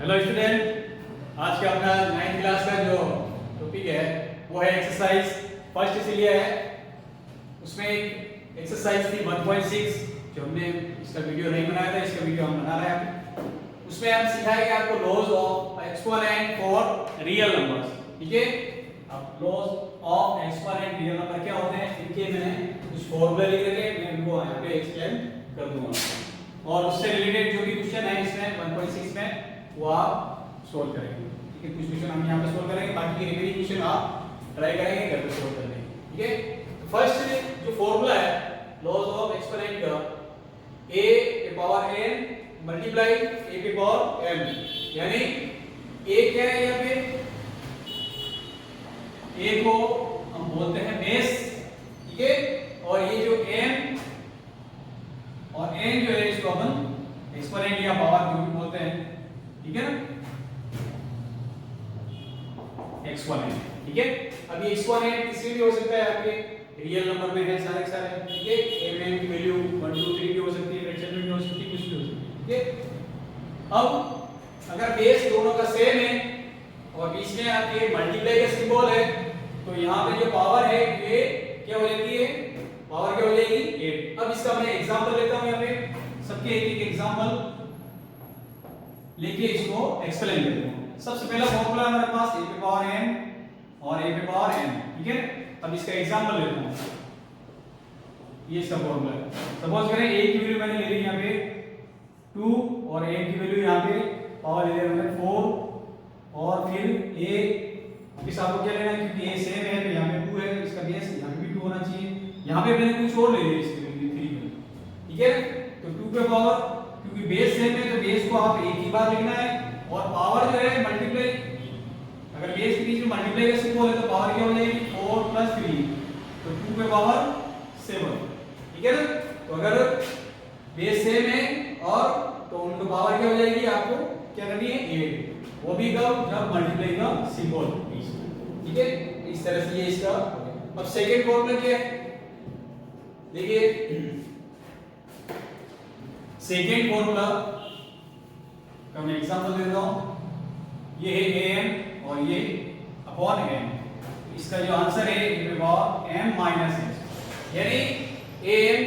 Hello student, आज का अपना 9th क्लास का जो टॉपिक है वो है एक्सरसाइज फर्स्ट इसीलिए है। उसमें एक एक्सरसाइज थी 1.6 जो हमने इसका वीडियो नहीं बनाया था, इसका वीडियो हम बना रहे हैं। उसमें हम सिखाएंगे आपको laws of exponent for real numbers. ठीक है, अब laws of exponent real number क्या होते हैं इनके मैंने कुछ फॉर्मूला लिख रखे हैं, मैं उनको यहाँ पे एक्सप्लेन कर दूंगा और उससे रिलेटेड जो भी क्वेश्चन है इसमें 1.6 में वो आप सोल्व करेंगे। ठीक है, कुछ क्वेश्चन हम यहाँ पे सोल्व करेंगे, बाकी के रिमेनिंग क्वेश्चन आप ट्राई करेंगे घर पे सोल्व करने। ठीक है, तो फर्स्ट जो फॉर्मूला है लॉज ऑफ एक्सपोनेंट का a के पावर n मल्टीप्लाई a के पावर m, यानी a क्या है यहाँ पे, a को हम बोलते हैं बेस। ठीक है, और ये जो m और n जो है इसको अपन एक्सपोनेंट या पावर जो भी बोलते हैं। ठीक है ना, एक्सपोनेंट। ठीक है, अब ये एक्सपोनेंट किसी भी हो सकता है, आपके रियल नंबर में है सारे के सारे। ठीक है, m की वैल्यू 1 2 3 भी हो सकती है, फ्रैक्शन में भी हो सकती है, कुछ भी हो सकती है। ठीक है, अब अगर बेस दोनों का सेम है और बीच में आपके मल्टीप्लाई का सिंबल है तो यहाँ पे जो पावर है ये क्या हो जाती है, पावर क्या हो जाएगी 8। अब इसका मैं एग्जांपल लेता हूँ, यहाँ पे सबके एक एक एग्जांपल लेके इसको एक्सप्लेन करते हैं। सबसे पहला फॉर्मूला हमारे पास a पे पावर n और a पे पावर n। ठीक है, अब इसका एग्जांपल लेता हूं, ये इसका फॉर्मूला है। सपोज करें a की वैल्यू मैंने ले ली यहाँ पे 2 और a की वैल्यू यहाँ पे पावर ले लिया मैंने 4 और फिर a इस आपको क्या लेना है, क्योंकि a सेम है तो यहाँ पे 2 है, इसका बेस यहाँ पे भी 2 होना चाहिए। यहाँ पे मैंने कुछ और ले लिया इसकी वैल्यू 3 में। ठीक है, तो 2 पे पावर, क्योंकि बेस सेम है तो बेस को आप एक ही बार लिखना है और पावर जो है मल्टीप्लाई, अगर बेस के बीच में मल्टीप्लाई का सिंबल है तो पावर क्या हो जाएगी 4 + 3, तो 2 पे पावर 7। ठीक है ना, तो अगर बेस सेम है और तो उनका पावर क्या हो जाएगी, आपको क्या करनी है 8, वो भी कब, जब मल्टीप्लाई का सिंबल बीच में। ठीक है, इस तरह से ये इसका। अब सेकंड फॉर्मूला क्या है, देखिए सेकेंड फॉर्मूला का मैं एग्जांपल देता हूं। ये है am और ये अपॉन m, इसका जो आंसर है ये पावर m - s, यानी am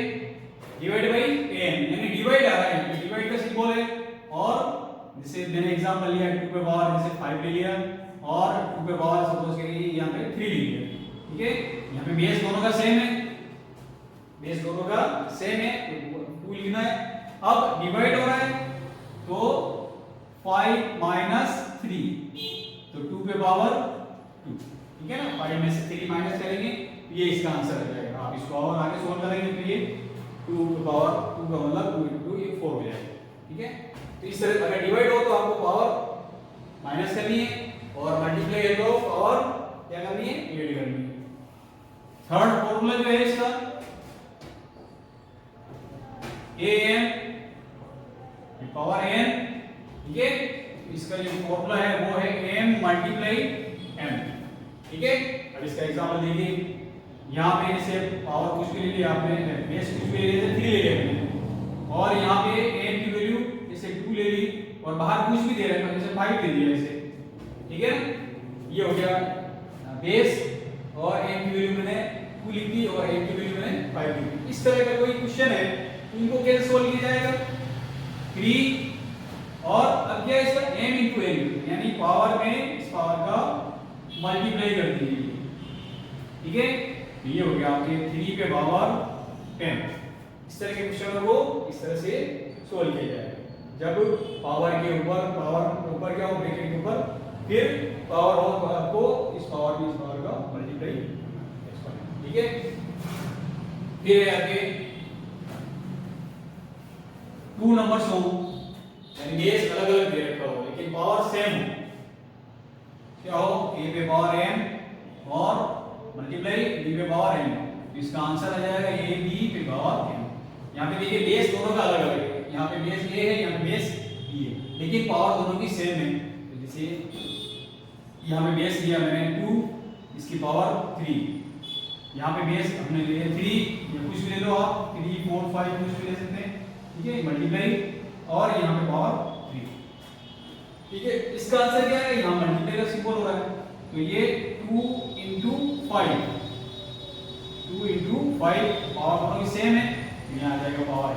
डिवाइड बाय am, यानी डिवाइड आ रहा है, डिवाइड का सिंबल है। और जैसे मैंने एग्जांपल लिया 2 पे पावर जैसे 5 ले लिया और 2 पे पावर सपोज करिए यहाँ पे 3 ले लिया। ठीक है, यहाँ पे बेस दोनों का सेम है, बेस दोनों का सेम है तो 2 लिखना है। अब डिवाइड हो रहा है तो 5 - 3 तो 2 पे पावर 2। ठीक है ना, 5 में से 3 माइनस करेंगे ये इसका आंसर आ जाएगा। आप इसको और आगे सोल्व करेंगे तो ये 2 पे पावर 2 का मतलब 2 * 2 ये 4 हो जाएगा। ठीक है, तो इस तरह अगर डिवाइड हो तो आपको पावर माइनस करनी है और मल्टीप्लाई है तो पावर क्या करनी है, ऐड करनी है। थर्ड फॉर्मूला जो है इसका am पावर n। ठीक है, इसका जो फॉर्मूला है वो है m × m। ठीक है, अब इसका एग्जांपल देखिए, यहाँ पे जैसे पावर कुछ भी ले लिया आपने, बेस कुछ भी ले लिया 3 ले लिया आपने, और यहाँ पे m की वैल्यू जैसे 2 ले ली और बाहर कुछ भी दे रहा है जैसे 5 ले दिया ऐसे। ठीक है, ये हो गया बेस और m की वैल्यू मैंने 2 लिख दी और m की वैल्यू मैंने 5 लिख दी। इस तरह का कोई क्वेश्चन है इनको कैसे सोल्व किया जाएगा, 3 और अब क्या है इसका m × n, यानी पावर में इस पावर का मल्टीप्लाई कर दीजिए। ठीक है, ये हो गया आपके 3 पे पावर 10। इस तरह के क्वेश्चन को इस तरह से सोल्व किया जाएगा, जब पावर के ऊपर क्या हो, ब्रैकेट के ऊपर फिर पावर हो आपको इस पावर में इस पावर का मल्टीप्लाई। ठीक है, फिर आगे 2 नंबर्स हो यानी बेस अलग अलग दे रखा हो लेकिन पावर सेम हो, क्या हो a पे पावर m और मल्टीप्लाई b पे पावर n, इसका आंसर आ जाएगा a b पे पावर m। यहाँ पे देखिए बेस दोनों का अलग अलग है, यहाँ पे बेस a है, यहाँ पे बेस b है, लेकिन पावर दोनों की सेम है। तो जैसे यहाँ पे बेस लिया मैंने 2, इसकी पावर 3, यहाँ पे बेस हमने ले लिया 3, या कुछ भी ले लो आप 3 4 5 कुछ भी ले सकते हैं। ठीक है, मल्टीप्लाई और यहाँ पे पावर 3। ठीक है, इसका आंसर क्या है, यहाँ मल्टीप्लाई का सिंबल हो रहा है, तो ये 2 into 5, 2 into 5 पावर दोनों की सेम है, तो यहाँ आ जाएगा पावर,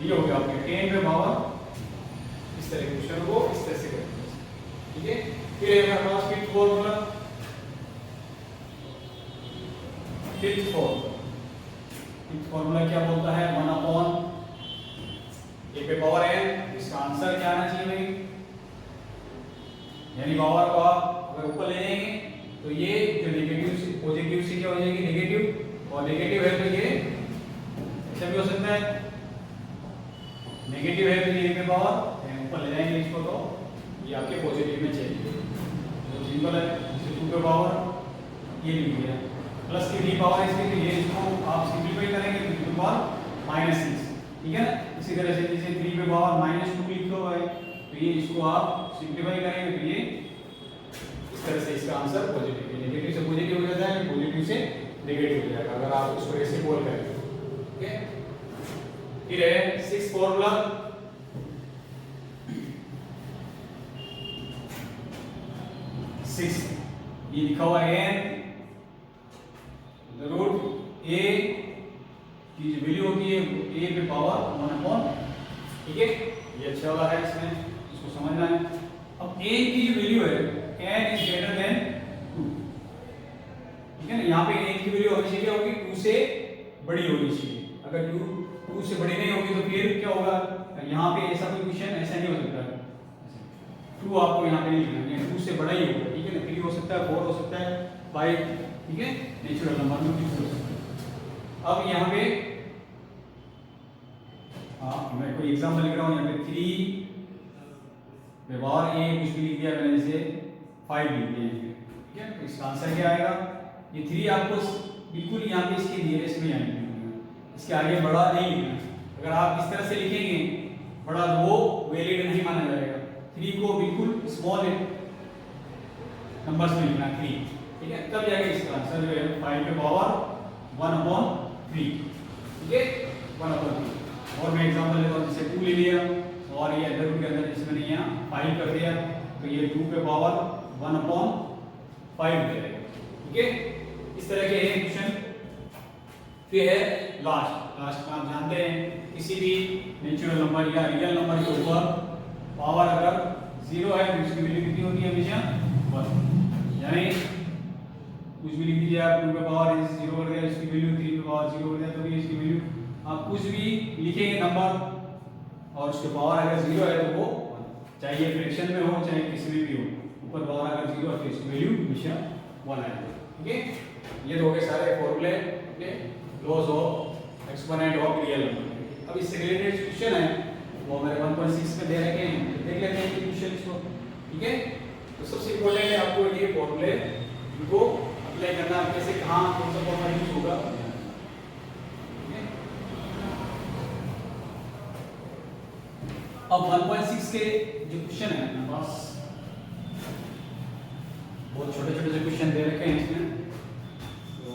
ये हो गया आपके 10 पे पावर। इस तरह के क्वेश्चन को इस तरह से करते हैं, ठीक है। फिर है हमारे पास फिफ्थ फॉर्मूला, फिफ्थ फॉर्मूला क्या बोलता है, 1 अपॉन ए पे पावर n, इसका आंसर क्या आना चाहिए भाई, यानी पावर को आप अगर ऊपर ले जाएंगे तो ये जो नेगेटिव से पॉजिटिव से क्या हो जाएगी नेगेटिव, और नेगेटिव है तो ये ऐसा भी हो सकता है, नेगेटिव है तो ये पे पावर ऊपर ले जाएंगे इसको तो ये आपके पॉजिटिव में चेंज तो सिंपल है, जैसे 2 पे पावर ये लिख दिया प्लस की 3 पावर इसकी, तो ये इसको आप सिंपलीफाई करेंगे तो 2 पे पावर -6, ठीक है ना। इसी तरह से जैसे 3 पे पावर -2 लिखा हुआ है तो ये इसको आप सिंपलीफाई करेंगे तो ये इस तरह से इसका आंसर पॉजिटिव है, नेगेटिव से पॉजिटिव हो जाता है, पॉजिटिव से नेगेटिव हो जाएगा अगर आप इसको ऐसे बोल करें, ठीक है। फिर है सिक्स फॉर्मूला, सिक्स ये लिखा हुआ है n रूट a की जो वैल्यू होती है a पे पावर 1 अपॉन, ठीक है, ये अच्छा वाला है, इसमें इसको समझना है। अब a की जो वैल्यू है n इज ग्रेटर देन 2, ठीक है ना, यहाँ पे a की वैल्यू हमेशा क्या होगी 2 से बड़ी होनी चाहिए, अगर 2 से बड़ी नहीं होगी तो फिर क्या होगा, यहाँ पे ऐसा कोई क्वेश्चन ऐसा नहीं हो सकता है, 2 आपको यहाँ पे नहीं लिखना है, 2 से बड़ा ही होगा, ठीक है ना, 3 हो सकता है, 4 हो सकता है, 5, ठीक है, नेचुरल नंबर में कुछ हो सकता है। अब यहाँ पे मैं कोई एग्जांपल लिख रहा हूँ, यहाँ पे 3 पे पावर a कुछ भी लिख दिया मैंने, जैसे 5 लिख दिया, ठीक है, तो इसका आंसर क्या आएगा, ये 3 आपको बिल्कुल यहाँ पे इसके नियरेस्ट में आएंगे, इसके आगे बड़ा नहीं लिखना, अगर आप इस तरह से लिखेंगे बड़ा तो वो वैलिड नहीं माना जाएगा, 3 को बिल्कुल स्मॉल नंबर्स में लिखना 3, ठीक है, तब जाके इसका आंसर जो है 5 पे पावर 1 अपॉन 3, ठीक है, 1 अपॉन 3। और मैं एग्जांपल लेता हूँ, जैसे 2 ले लिया और ये अंदर के अंदर इसमें नहीं यहाँ 5 कर दिया, तो ये 2 पे पावर 1 अपॉन 5 दे देगा, ठीक है, इस तरह के है क्वेश्चन। फिर है लास्ट आप जानते हैं किसी भी नेचुरल नंबर या रियल नंबर के ऊपर पावर अगर 0 है तो उसकी वैल्यू कितनी होती है, हमेशा 1, यानी कुछ भी लिख दीजिए आप, 2 पे पावर 0 कर दिया इसकी वैल्यू, 3 पे पावर 0 कर दिया तो भी इसकी वैल्यू, आप कुछ भी लिखेंगे नंबर और उसके पावर अगर 0 है तो वो चाहे ये फ्रैक्शन में हो चाहे किसी में भी हो, ऊपर पावर अगर 0 है तो इसकी वैल्यू हमेशा 1 आएगी, ठीक है। ये तो हो गए सारे फॉर्मूले अपने laws of exponent of real number. अब इससे रिलेटेड क्वेश्चन है वो हमारे 1.6 में दे रखे हैं, देख लेते हैं क्वेश्चन इसको, ठीक है। तो सबसे इंपॉर्टेंट है आपको ये फॉर्मूले इनको अप्लाई करना, कैसे कहां कौन सा फॉर्मूला यूज होगा, अब 1.6 के जो क्वेश्चन है अपने पास बहुत छोटे छोटे से क्वेश्चन दे रखे हैं इसमें। तो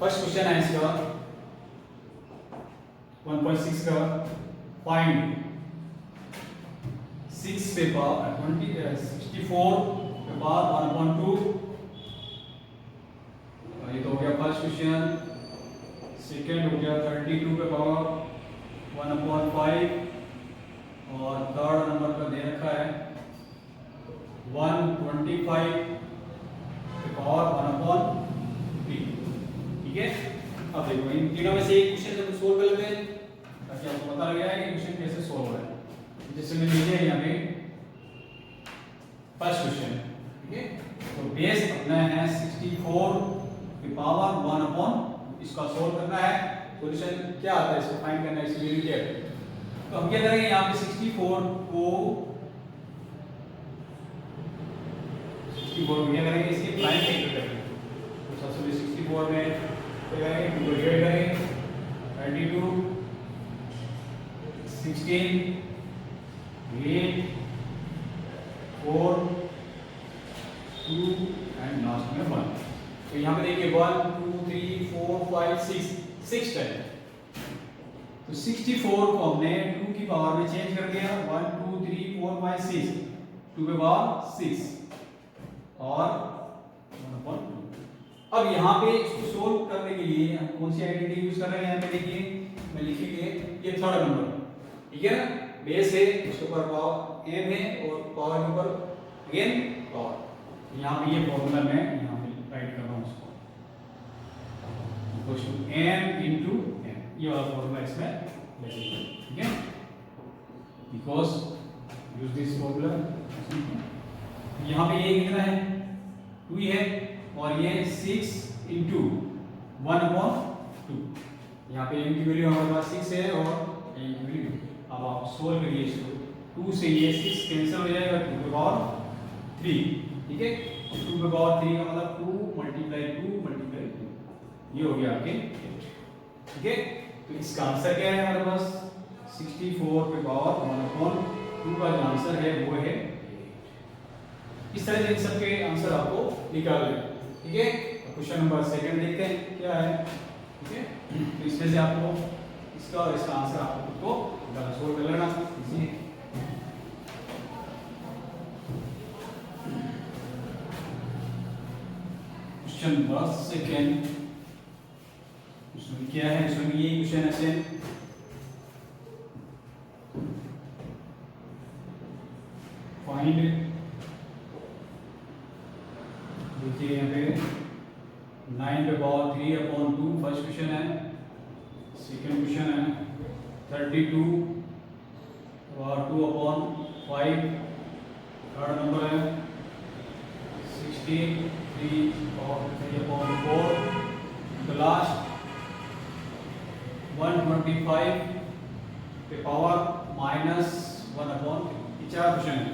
फर्स्ट क्वेश्चन है इसका 1.6 का, फाइंड 6 पे पावर 64 पे पावर 1/2, ये तो हो गया फर्स्ट क्वेश्चन। सेकेंड हो गया 32 पे पावर 1/5 और थर्ड नंबर पर दे रखा है 125 पे पावर 1/3, ठीक है। अब देखो इन तीनों में से एक क्वेश्चन हम सोल्व कर लेते हैं ताकि आपको पता लग जाए कि क्वेश्चन कैसे सोल्व हो रहा है। जैसे मैंने लिखा है यहाँ पे फर्स्ट क्वेश्चन, ठीक है, तो बेस अपना है 64 पे पावर 1/, इसका सोल्व करना है, सॉल्यूशन क्या आता है इसको फाइंड करना है, इसकी वैल्यू क्या है। तो हम क्या करेंगे यहाँ पे 64 को क्या करेंगे, इसकी प्राइम फैक्टर करेंगे, तो सबसे पहले 64 में क्या करेंगे, 2 को डिवाइड करेंगे, 32 16 8 4 2 एंड लास्ट में 1। तो यहाँ पे देखिए 1 2 3 4 5 6 टाइम, तो 64 को हमने 2 की पावर में चेंज कर दिया, 1 2 3 4 5 6 2 के पावर 6 और 1/2। अब यहाँ पे इसको सोल्व करने के लिए हम कौन सी आइडेंटिटी यूज कर रहे हैं? यहाँ पे देखिए मैं लिखिए ये थर्ड नंबर, ठीक है ना, बेस है, इसके ऊपर पावर m है और पावर के ऊपर अगेन पावर। यहाँ पे ये फॉर्मूला मैं यहाँ पे राइट कर रहा हूँ इसको, equal to m into n, ये वाला फॉर्मूला इसमें लिखिए, ठीक है, बिकॉज यूज दिस फॉर्मूला। यहाँ पे ये कितना है? 2 है और ये 6 इनटू 1/2। यहाँ पे m की वैल्यू हमारे पास 6 है और m की वैल्यू, अब आप सोल्व करिए इसको, 2 से ये 6 कैंसिल हो जाएगा, 2 के पावर 3, ठीक है, 2 के पावर 3 का मतलब 2 मल्टीप्लाई 2, ये हो गया आपके, ठीक है। तो इसका आंसर क्या है हमारे पास? 64 पे पावर 1/2 का जो आंसर है वो है 8। इस तरह से इन सबके आंसर आपको निकालने हैं, ठीक है। क्वेश्चन नंबर 2 देखते हैं क्या है, ठीक है। तो इसमें से आपको इसका और इसका आंसर आपको खुद को सोल्व कर लेना। क्वेश्चन नंबर 2 उसमें क्या है? इसमें ये क्वेश्चन ऐसे फाइंड, देखिए यहाँ पे 9 पे पावर 3/2 फर्स्ट क्वेश्चन है, सेकंड क्वेश्चन है 32 और 2/5 थर्ड नंबर है 63 और 3/4 द लास्ट 125 पे पावर -1/3। ये 4 क्वेश्चन है,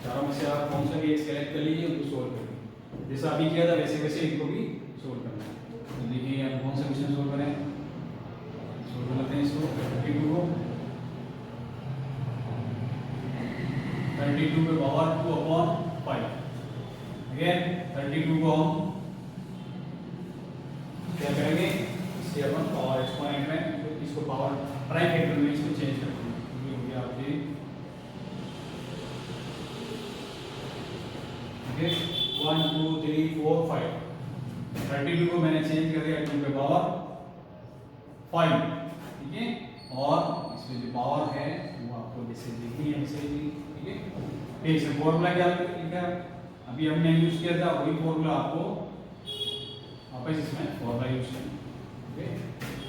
चारों में से आप कौन सा भी एक सेलेक्ट कर लीजिए, उनको सोल्व करिए। जैसा अभी किया था वैसे वैसे इनको भी सोल्व करना है। तो देखिए आप कौन सा क्वेश्चन सोल्व करें, सोल्व कर लेते हैं इसको। 32 को 32 पे पावर 2/5, अगेन 32 को हम क्या करेंगे, इससे अपन पावर एक्सपोनेंट में इसको पावर प्राइम फैक्टर में इसको चेंज कर देंगे। ये हो गया आपके, ठीक है, 1 2 3 4 5। 32 को मैंने चेंज कर दिया 2 पे पावर 5, ठीक है, और इसमें जो पावर है वो आपको जैसे देखनी है वैसे ही, ठीक है। फिर इसमें फॉर्मूला क्या लिखा है, अभी हमने यूज किया था वही फॉर्मूला आपको वापस इसमें फॉर्मूला यूज करना, ठीक है।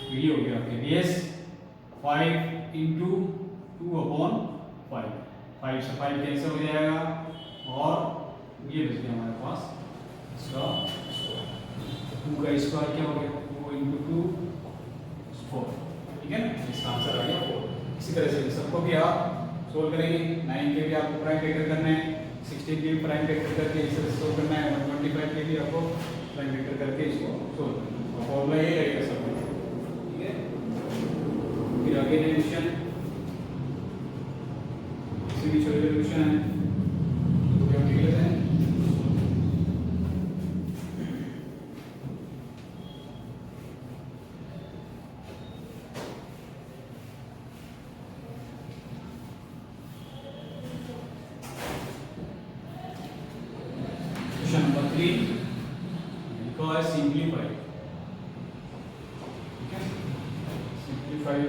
तो ये हो गया आपके बेस 5 इनटू 2/5, 5 से 5 कैंसिल हो जाएगा और ये बच गया हमारे पास इसका स्क्वायर, 2 का स्क्वायर क्या हो गया 2 इनटू 2 4, ठीक है ना। इसका आंसर आ गया 4। इसी तरह से सबको भी आप सोल्व करेंगे। 9 के भी आपको प्राइम फैक्टर करना है, 16 के भी प्राइम फैक्टर करके इस तरह से सोल्व करना है, 125 के भी आपको प्राइम फैक्टर करके इसको सोल्व करना है। फॉर्मूला ये रहेगा सब, ठीक है। फिर आगे क्वेश्चन, इसमें भी छोटे छोटे क्वेश्चन है, तो क्या देख लेते हैं। क्वेश्चन नंबर 3 लिखा है सिंप्लीफाई, ठीक है, सिंप्लीफाई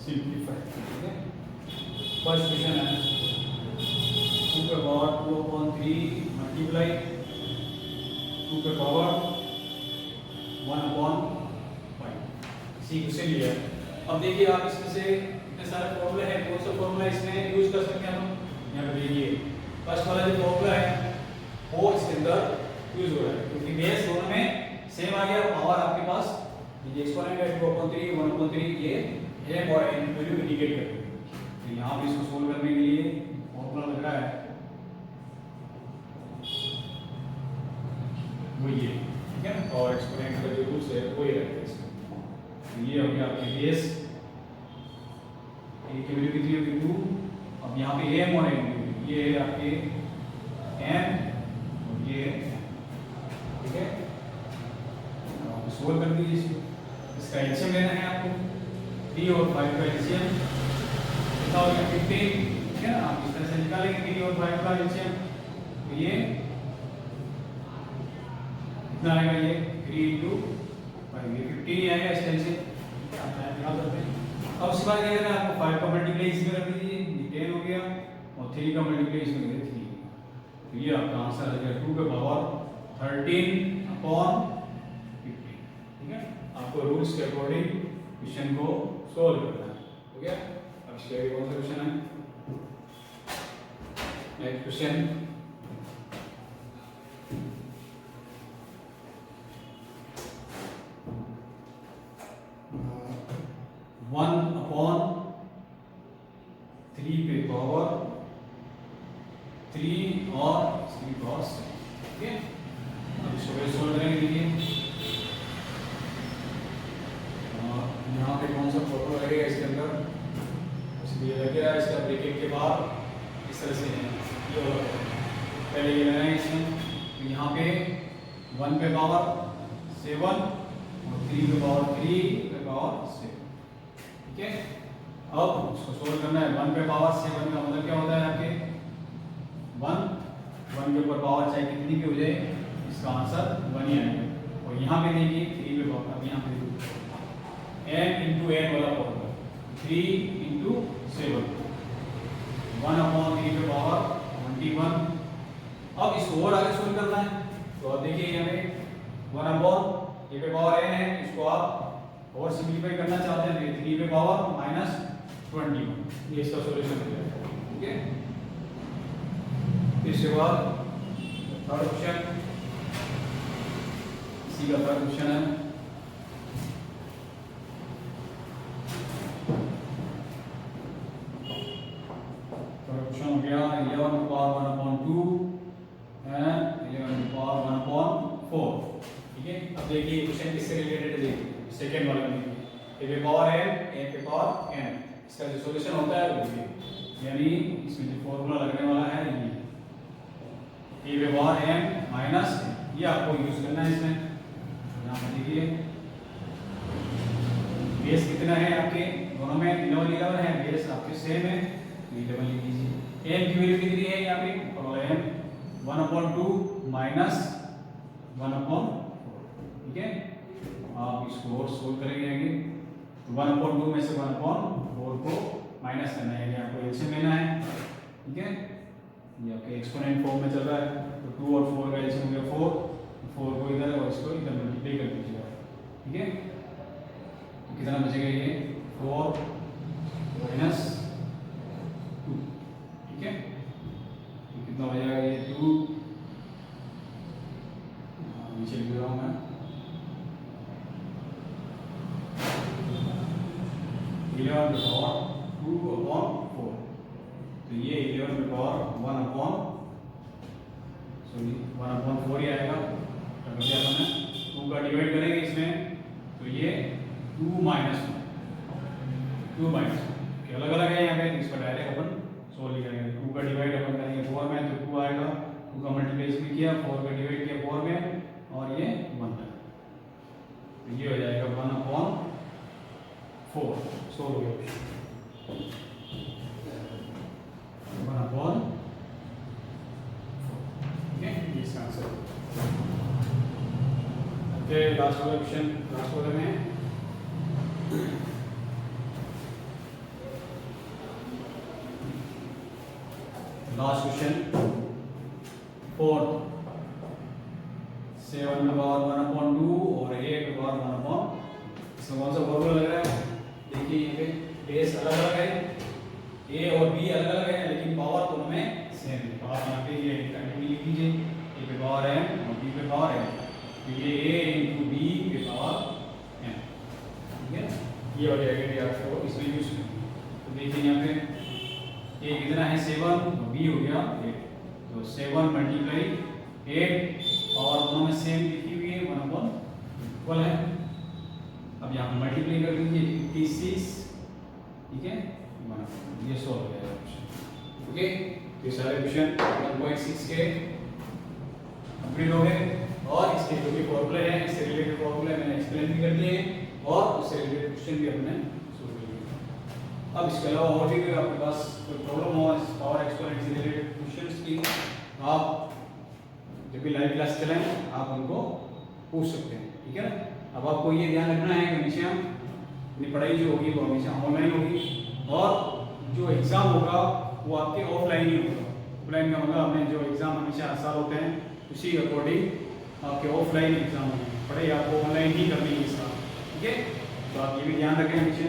सिंप्लीफाई, ठीक है। फर्स्ट क्वेश्चन है 2 पे पावर 2/3 मल्टीप्लाई 2 पे पावर 1/5, इसी को से लिया। अब देखिए आप इसमें से इतने सारे फॉर्मूले हैं, कौन सा फॉर्मूला इसमें यूज कर सकते हैं हम। यहाँ पे देखिए फर्स्ट वाला जो फॉर्मूला है वो इसके अंदर यूज हो रहा है, क्योंकि बेस दोनों में सेम आ गया। पावर आपके पास ये एक्सपोनेंट है 2/3 1/3, ये m और n वैल्यू इंडिकेट करते हैं। तो यहाँ पे इसको सोल्व करने के लिए फॉर्मूला लग रहा है वो ये, ठीक है ना, और एक्सपोनेंट का जो रूल्स है वो ये रहता है इसमें। तो ये हो गया आपके बेस, a की वैल्यू कितनी होगी 2, अब यहाँ पे m और n, ये है आपके m और ये, ठीक है। सोल्व कर दीजिए इसको। इसका एलसीएम लेना है आपको, 3 और 5 का एलसीएम कितना हो गया 15, ठीक है ना। आप इस तरह से निकालेंगे 3 और 5 का एलसीएम, तो ये कितना आएगा, ये 3 × 5 ये 15 ही आएगा इसका एलसीएम, आप निकाल सकते हैं। अब उसके बाद क्या करना है आपको, 5 का मल्टीप्लाई इसमें कर दीजिए, 10 हो गया, और 3 का मल्टीप्लाई इसमें कर दीजिए 3, तो ये आपका आंसर आ जाएगा 2 के पावर 13/15, ठीक है। आपको रूल्स के अकॉर्डिंग क्वेश्चन को सोल्व करना है, हो गया। अब इसके आगे कौन सा क्वेश्चन है, नेक्स्ट क्वेश्चन 1/3 पे पावर 3 और 3 ठीक है। अब इसको सोल्व करेंगे, देखिए यहाँ पे कौन सा फोटो लगेगा इसके अंदर, इसलिए लगेगा इसका ब्रैकेट के बाद इस तरह से है, ये वाला पहले ये लगाएं इसमें, तो यहाँ पे 1 पे पावर 7 और 3 पे पावर 3 पे पावर 7, ठीक है। अब उसको सोल्व करना है, 1 पे पावर 7 का मतलब क्या होता है आपके 1 के ऊपर पावर चाहे कितनी भी हो जाए इसका आंसर 1 ही आएगा। और यहाँ पे देखिए 3 पे पावर, अब यहाँ पे n × n वाला फॉर्मूला 3 × 7 1/3 पे पावर 21। अब इसको और आगे सोल्व करना है, तो अब देखिए यहाँ पे 1/, ये पे पावर n है, इसको आप और सिंपलीफाई करना चाहते हैं तो 3 पे पावर -21, ये इसका सॉल्यूशन हो जाएगा, ठीक है। इसके बाद थर्ड क्वेश्चन, इसी का थर्ड क्वेश्चन है, हो गया 11 to power 1/2 and 11 to power 1/4, ठीक है। अब देखिए क्वेश्चन किससे रिलेटेड है, देखिए सेकंड वाला में a पे पावर n, a पे पावर n, इसका जो सॉल्यूशन होता है वो ये, यानी इसमें जो फॉर्मूला लगने वाला है ये a पे पावर n माइनस, ये आपको यूज करना है इसमें। यहाँ पर देखिए बेस कितना है आपके दोनों में 11 है, बेस आपके सेम है, तो ये डबल लिख दीजिए। n की वैल्यू कितनी है यहाँ पे, और n 1/2 माइनस 1/4, ठीक है। आप इसको और सोल्व करेंगे आगे, तो 1/2 में से 1/4 को माइनस करना है, आपको एलसीएम लेना है, ठीक है। ये आपके एक्सपोनेंट फॉर्म में चल रहा है, तो 2 और 4 का एलसीएम हो गया 4 को इधर और इसको इधर मल्टीप्लाई कर दीजिएगा, ठीक है। तो कितना बचेगा, ये 4 - 2, ठीक है। तो कितना हो जाएगा, ये 2 नीचे लिख रहा हूँ मैं, 11 पे पावर 2/4, तो ये 11 पे पावर 1/4 ही आएगा। तो क्या करना है, 2 का डिवाइड करेंगे इसमें, तो ये 2 - 1 अलग अलग है यहाँ पे, इसका डायरेक्ट अपन सोल्व करेंगे। 2 का डिवाइड अपन करेंगे 4 में, तो 2 आएगा, 2 का मल्टीप्लाई इसमें किया, 4 का डिवाइड किया 4 में, और ये 1 था, तो ये हो जाएगा 1/4 सोल्व हो गया 1/4, ठीक है, ये इसका आंसर। ओके, लास्ट वाला क्वेश्चन, लास्ट वाले में लास्ट क्वेश्चन 4, 7 पे पावर 1/2 और 8 पे पावर 1/4, इसमें कौन सा फॉर्मूला लग रहा है, देखिए यहाँ पे बेस अलग अलग है, a और b अलग अलग है, लेकिन पावर दोनों में सेम है। तो आप यहाँ पे ये कंटिन्यू लिख लीजिए, a पे पावर m और b पे पावर m, तो ये a × b पे पावर m, ठीक है। ये हो जाएगा कि आपको इसमें यूज करना। तो देखिए यहाँ पे a कितना है 7 और b हो गया 8, तो 7 × 8 पावर दोनों में सेम लिखी हुई है, 1/, इक्वल है। अब यहाँ पे मल्टीप्लाई कर लीजिए 56, ठीक है, ये सॉल्व हो जाएगा क्वेश्चन, ओके। तो सारे क्वेश्चन 1.6 के कंप्लीट हो गए, और इसके जो भी फॉर्मूले हैं, इससे रिलेटेड फॉर्मूले मैंने एक्सप्लेन क्वेश्चन भी हमने सोल्व कर लिया। अब इसके अलावा और भी अगर आपके पास कोई प्रॉब्लम हो इस पावर एक्सपोनेंट से रिलेटेड क्वेश्चंस की, आप जब भी लाइव क्लास चलाएं आप उनको पूछ सकते हैं, ठीक है ना। अब आपको ये ध्यान रखना है कि हमेशा अपनी पढ़ाई जो होगी वो हमेशा ऑनलाइन होगी, और जो एग्ज़ाम होगा वो आपके ऑफलाइन ही होगा। ऑफलाइन का मतलब हमें जो एग्ज़ाम हमेशा हर साल होते हैं उसी अकॉर्डिंग आपके ऑफलाइन एग्ज़ाम होंगे, पढ़ाई आपको ऑनलाइन ही करनी है इस साल, ठीक है। तो आप ये भी ध्यान रखें हमेशा,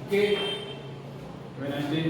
okay. Have a nice day.